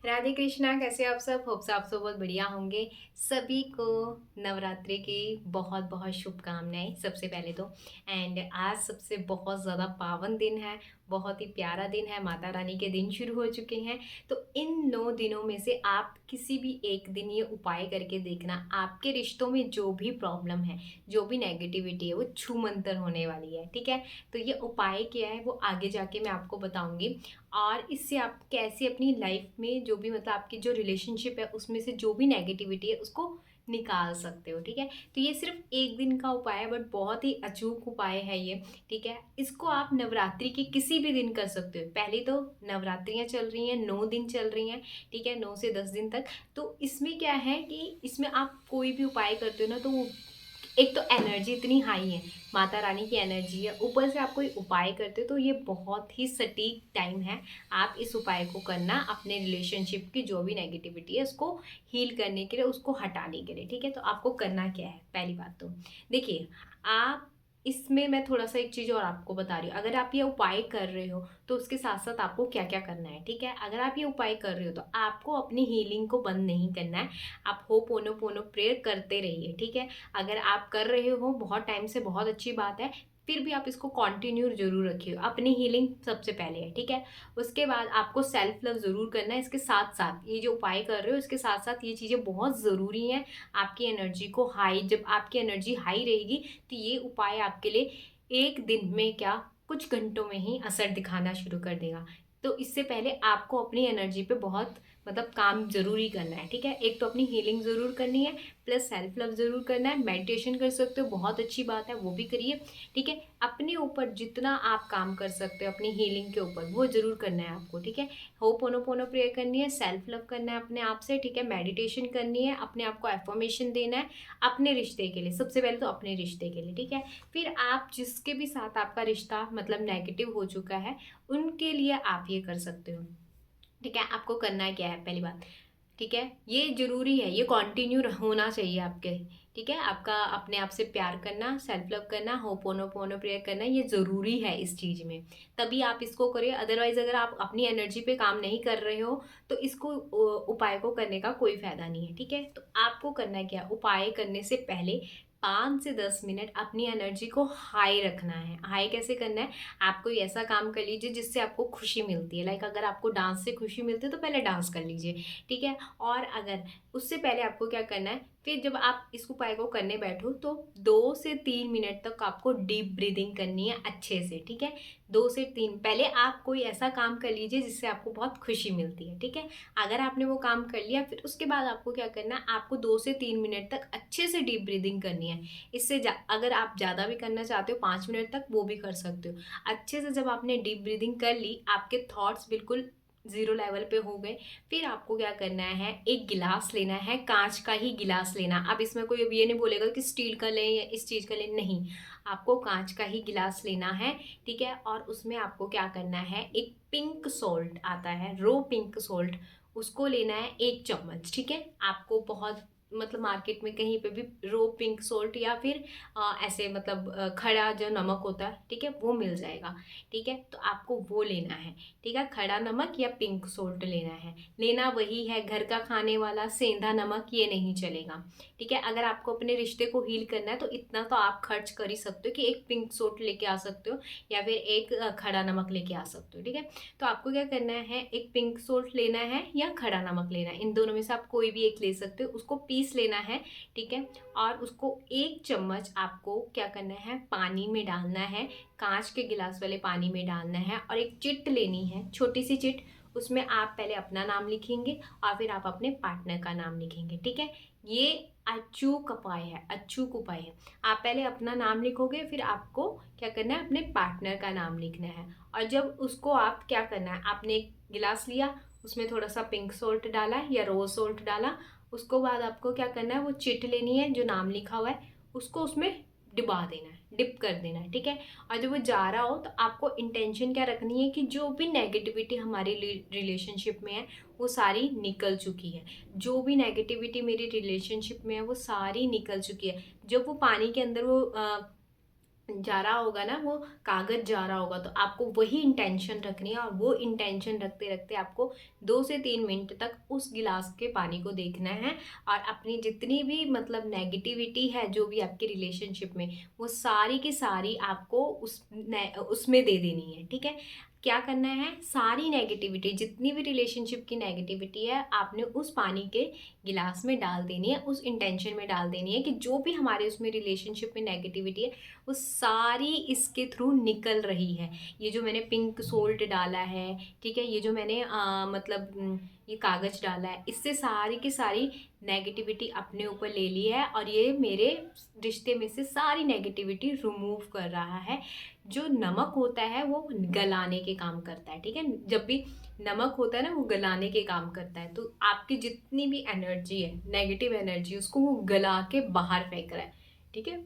राधे कृष्णा, कैसे आप सब? होप्स आप सब बहुत बढ़िया होंगे। सभी को नवरात्रि की बहुत बहुत शुभकामनाएं सबसे पहले तो। एंड आज सबसे बहुत ज़्यादा पावन दिन है, बहुत ही प्यारा दिन है, माता रानी के दिन शुरू हो चुके हैं। तो इन 9 दिनों में से आप किसी भी एक दिन ये उपाय करके देखना, आपके रिश्तों में जो भी प्रॉब्लम है, जो भी नेगेटिविटी है, वो छूमंतर होने वाली है। ठीक है, तो ये उपाय क्या है वो आगे जाके मैं आपको बताऊंगी। और इससे आप कैसे अपनी लाइफ में जो भी मतलब आपकी जो रिलेशनशिप है उसमें से जो भी नेगेटिविटी है उसको निकाल सकते हो। ठीक है, तो ये सिर्फ एक दिन का उपाय है, बट बहुत ही अचूक उपाय है ये। ठीक है, इसको आप नवरात्रि के किसी भी दिन कर सकते हो। पहले तो नवरात्रियां चल रही हैं, 9 दिन चल रही हैं। ठीक है, 9 से 10 दिन तक। तो इसमें क्या है कि इसमें आप कोई भी उपाय करते हो ना, तो वो एक तो एनर्जी इतनी हाई है, माता रानी की एनर्जी है, ऊपर से आप कोई उपाय करते हो तो ये बहुत ही सटीक टाइम है। आप इस उपाय को करना अपने रिलेशनशिप की जो भी नेगेटिविटी है उसको हील करने के लिए, उसको हटाने के लिए। ठीक है, तो आपको करना क्या है? पहली बात तो देखिए, आप इसमें मैं थोड़ा सा एक चीज़ और आपको बता रही हूँ। अगर आप ये उपाय कर रहे हो तो उसके साथ साथ आपको क्या क्या करना है। ठीक है, अगर आप ये उपाय कर रहे हो तो आपको अपनी हीलिंग को बंद नहीं करना है। आप होपोनोपोनो प्रेयर करते रहिए। ठीक है, अगर आप कर रहे हो बहुत टाइम से, बहुत अच्छी बात है। फिर भी आप इसको कंटिन्यू जरूर रखिए। अपनी हीलिंग सबसे पहले है। ठीक है, उसके बाद आपको सेल्फ लव जरूर करना है। इसके साथ साथ ये जो उपाय कर रहे हो इसके साथ साथ ये चीज़ें बहुत ज़रूरी हैं आपकी एनर्जी को हाई। जब आपकी एनर्जी हाई रहेगी तो ये उपाय आपके लिए एक दिन में क्या, कुछ घंटों में ही असर दिखाना शुरू कर देगा। तो इससे पहले आपको अपनी एनर्जी पे बहुत मतलब काम जरूरी करना है। ठीक है, एक तो अपनी हीलिंग जरूर करनी है, प्लस सेल्फ लव जरूर करना है। मेडिटेशन कर सकते हो, बहुत अच्छी बात है, वो भी करिए। ठीक है, अपने ऊपर जितना आप काम कर सकते हो अपनी हीलिंग के ऊपर वो जरूर करना है आपको। ठीक है, होपोनोपोनो प्रेयर करनी है, सेल्फ लव करना है अपने आप से। ठीक है, मेडिटेशन करनी है, अपने आप को एफर्मेशन देना है अपने रिश्ते के लिए, सबसे पहले तो अपने रिश्ते के लिए। ठीक है, फिर आप जिसके भी साथ आपका रिश्ता मतलब नेगेटिव हो चुका है उनके लिए आप ये कर सकते हो। ठीक है, आपको करना है क्या है? पहली बात, ठीक है, ये जरूरी है, ये कंटिन्यू होना चाहिए आपके। ठीक है, आपका अपने आप से प्यार करना, सेल्फ लव करना, होपोनोपोनो प्रेयर करना, ये जरूरी है इस चीज में। तभी आप इसको करिए। अदरवाइज अगर आप अपनी एनर्जी पे काम नहीं कर रहे हो तो इसको उपाय को करने का कोई फायदा नहीं है। ठीक है, तो आपको करना क्या, उपाय करने से पहले 5 से 10 मिनट अपनी एनर्जी को हाई रखना है। हाई कैसे करना है? आप कोई ऐसा काम कर लीजिए जिससे आपको खुशी मिलती है। लाइक अगर आपको डांस से खुशी मिलती है तो पहले डांस कर लीजिए। ठीक है, और अगर उससे पहले आपको क्या करना है, फिर जब आप इस उपाय को करने बैठो तो 2 से 3 मिनट तक आपको डीप ब्रीदिंग करनी है अच्छे से। ठीक है, 2 से 3 पहले आप कोई ऐसा काम कर लीजिए जिससे आपको बहुत खुशी मिलती है। ठीक है, अगर आपने वो काम कर लिया फिर उसके बाद आपको क्या करना है, आपको 2 से 3 मिनट तक अच्छे से डीप ब्रीदिंग करनी है। इससे अगर आप ज़्यादा भी करना चाहते हो 5 मिनट तक वो भी कर सकते हो। अच्छे से जब आपने डीप ब्रीदिंग कर ली, आपके थॉट्स बिल्कुल जीरो लेवल पे हो गए, फिर आपको क्या करना है, एक गिलास लेना है, कांच का ही गिलास लेना। अब इसमें कोई अब ये नहीं बोलेगा कि स्टील का लें या इस चीज़ का लें, नहीं, आपको कांच का ही गिलास लेना है। ठीक है, और उसमें आपको क्या करना है, एक पिंक सॉल्ट आता है, रो पिंक सॉल्ट, उसको लेना है 1 चम्मच। ठीक है, आपको बहुत मतलब मार्केट में कहीं पे भी रो पिंक सॉल्ट या फिर ऐसे मतलब खड़ा जो नमक होता है, ठीक है, वो मिल जाएगा। ठीक है, तो आपको वो लेना है। ठीक है, खड़ा नमक या पिंक सॉल्ट लेना है। लेना वही है घर का खाने वाला सेंधा नमक, ये नहीं चलेगा। ठीक है, अगर आपको अपने रिश्ते को हील करना है तो इतना तो आप खर्च कर ही सकते हो कि एक पिंक सॉल्ट लेके आ सकते हो या फिर एक खड़ा नमक लेके आ सकते हो। ठीक है, तो आपको क्या करना है, एक पिंक सॉल्ट लेना है या खड़ा नमक लेना है, इन दोनों में से आप कोई भी एक ले सकते हो, उसको पीस लेना है। ठीक है, और उसको 1 चम्मच आपको क्या करना है, पानी में डालना है, कांच के गिलास वाले पानी में डालना है। और एक चिट लेनी है, छोटी सी चिट, उसमें आप पहले अपना नाम लिखेंगे और फिर आप अपने पार्टनर का नाम लिखेंगे। ठीक है, ये अचूक उपाय है, अचूक उपाय है। आप पहले अपना नाम लिखोगे, फिर आपको क्या करना है, अपने पार्टनर का नाम लिखना है। और जब उसको आप क्या करना है, आपने एक गिलास लिया, उसमें थोड़ा सा पिंक सॉल्ट डाला या रोज सॉल्ट डाला, उसको बाद आपको क्या करना है, वो चिट लेनी है जो नाम लिखा हुआ है, उसको उसमें डिबा देना है, डिप कर देना है। ठीक है, और जब वो जा रहा हो तो आपको इंटेंशन क्या रखनी है कि जो भी नेगेटिविटी हमारी रिलेशनशिप में है वो सारी निकल चुकी है। जो भी नेगेटिविटी मेरी रिलेशनशिप में है वो सारी निकल चुकी है। जब वो पानी के अंदर वो जा रहा होगा ना, वो कागज़ जा रहा होगा, तो आपको वही इंटेंशन रखनी है, और वो इंटेंशन रखते रखते आपको 2 से 3 मिनट तक उस गिलास के पानी को देखना है। और अपनी जितनी भी मतलब नेगेटिविटी है जो भी आपके रिलेशनशिप में, वो सारी की सारी आपको उसमें दे देनी है, ठीक है। क्या करना है, सारी नेगेटिविटी, जितनी भी रिलेशनशिप की नेगेटिविटी है, आपने उस पानी के गिलास में डाल देनी है, उस इंटेंशन में डाल देनी है कि जो भी हमारे उसमें रिलेशनशिप में नेगेटिविटी है, वो सारी इसके थ्रू निकल रही है। ये जो मैंने पिंक सोल्ट डाला है, ठीक है, ये जो मैंने ये कागज़ डाला है, इससे सारी की सारी नेगेटिविटी अपने ऊपर ले ली है, और ये मेरे रिश्ते में से सारी नेगेटिविटी रिमूव कर रहा है। जो नमक होता है वो गलाने के काम करता है, ठीक है। जब भी नमक होता है ना, वो गलाने के काम करता है। तो आपकी जितनी भी एनर्जी है, नेगेटिव एनर्जी, उसको वो गला के बाहर फेंक रहा है, ठीक है।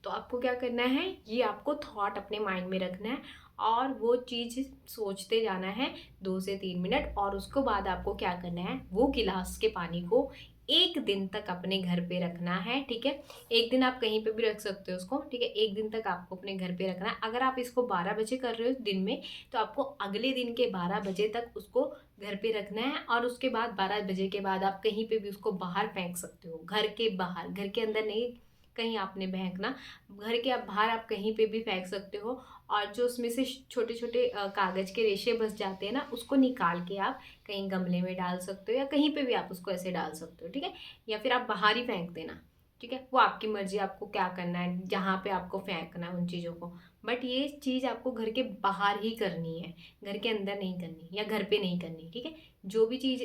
तो आपको क्या करना है, ये आपको थॉट अपने माइंड में रखना है, और वो चीज़ सोचते जाना है 2 से 3 मिनट। और उसको बाद आपको क्या करना है, वो गिलास के पानी को 1 दिन तक अपने घर पे रखना है, ठीक है। 1 दिन आप कहीं पे भी रख सकते हो उसको, ठीक है। 1 दिन तक आपको अपने घर पे रखना है। अगर आप इसको 12 बजे कर रहे हो दिन में, तो आपको अगले दिन के 12 बजे तक उसको घर पे रखना है। और उसके बाद 12 बजे के बाद आप कहीं पे भी उसको बाहर फेंक सकते हो, घर के बाहर, घर के अंदर नहीं, कहीं आपने फेंकना, घर के आप बाहर आप कहीं पे भी फेंक सकते हो। और जो उसमें से छोटे छोटे कागज़ के रेशे बच जाते हैं ना, उसको निकाल के आप कहीं गमले में डाल सकते हो, या कहीं पे भी आप उसको ऐसे डाल सकते हो, ठीक है। या फिर आप बाहर ही फेंक देना, ठीक है। वो आपकी मर्जी, आपको क्या करना है, जहाँ पे आपको फेंकना है उन चीज़ों को। बट ये चीज़ आपको घर के बाहर ही करनी है, घर के अंदर नहीं करनी, या घर पे नहीं करनी, ठीक है। जो भी चीज़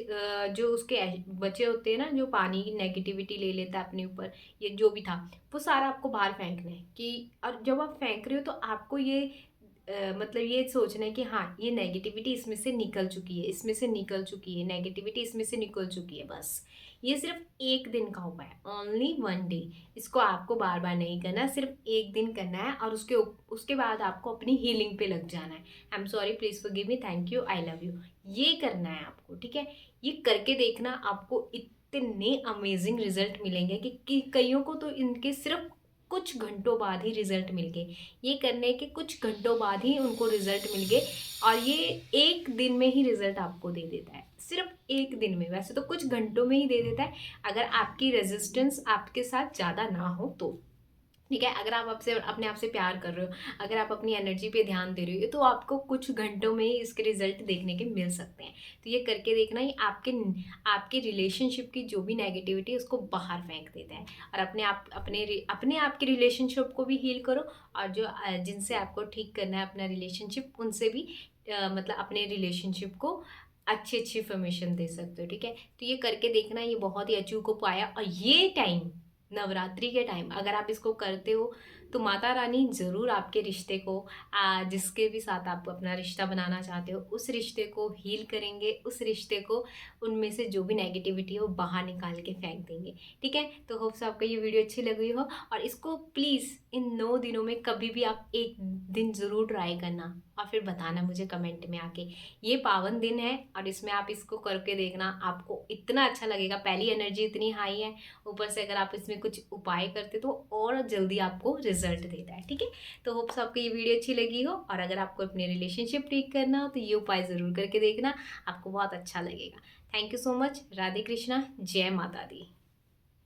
जो उसके बचे होते हैं ना, जो पानी की नेगेटिविटी ले लेता है अपने ऊपर, ये जो भी था, वो सारा आपको बाहर फेंकना है। कि और जब आप फेंक रहे हो, तो आपको ये मतलब ये सोचना है कि हाँ, ये नेगेटिविटी इसमें से निकल चुकी है, इसमें से निकल चुकी है, नेगेटिविटी इसमें से निकल चुकी है, बस। ये सिर्फ 1 दिन का उपाय है, ओनली 1 डे। इसको आपको बार बार नहीं करना, सिर्फ 1 दिन करना है, और उसके बाद आपको अपनी हीलिंग पे लग जाना है। I am sorry, please forgive me, thank you, I love you. ये करना है आपको, ठीक है। ये करके देखना, आपको इतने अमेजिंग रिजल्ट मिलेंगे कि कईयों को तो इनके सिर्फ कुछ घंटों बाद ही रिजल्ट मिल गए। ये करने के कुछ घंटों बाद ही उनको रिजल्ट मिल गए, और ये 1 दिन में ही रिजल्ट आपको दे देता है, सिर्फ 1 दिन में। वैसे तो कुछ घंटों में ही दे देता है, अगर आपकी रेजिस्टेंस आपके साथ ज़्यादा ना हो तो, ठीक है। अगर आप आपसे अपने आप से प्यार कर रहे हो, अगर आप अपनी एनर्जी पे ध्यान दे रहे हो, तो आपको कुछ घंटों में ही इसके रिजल्ट देखने के मिल सकते हैं। तो ये करके देखना, ही आपके आपके रिलेशनशिप की जो भी नेगेटिविटी है उसको बाहर फेंक देता है। और अपने आप के रिलेशनशिप को भी हील करो, और जो जिनसे आपको ठीक करना है अपना रिलेशनशिप, उनसे भी मतलब अपने रिलेशनशिप को अच्छी अच्छी इन्फॉर्मेशन दे सकते हो, ठीक है। तो ये करके देखना, ये बहुत ही अचूक उपाय है। और ये टाइम, नवरात्रि के टाइम अगर आप इसको करते हो, तो माता रानी ज़रूर आपके रिश्ते को, जिसके भी साथ आप अपना रिश्ता बनाना चाहते हो, उस रिश्ते को हील करेंगे, उस रिश्ते को, उनमें से जो भी नेगेटिविटी है वो बाहर निकाल के फेंक देंगे, ठीक है। तो होप्स आपको ये वीडियो अच्छी लगी हो, और इसको प्लीज़ इन 9 दिनों में कभी भी आप 1 दिन ज़रूर ट्राई करना, और फिर बताना मुझे कमेंट में आके। ये पावन दिन है, और इसमें आप इसको करके देखना, आपको इतना अच्छा लगेगा। पहली एनर्जी इतनी हाई है, ऊपर से अगर आप इसमें कुछ उपाय करते तो और जल्दी आपको रिजल्ट देता है, ठीक है। तो होप्स आपको ये वीडियो अच्छी लगी हो, और अगर आपको अपने रिलेशनशिप ठीक करना हो, तो ये उपाय ज़रूर करके देखना, आपको बहुत अच्छा लगेगा। Thank you so much. Radhe Krishna, जय माता दी।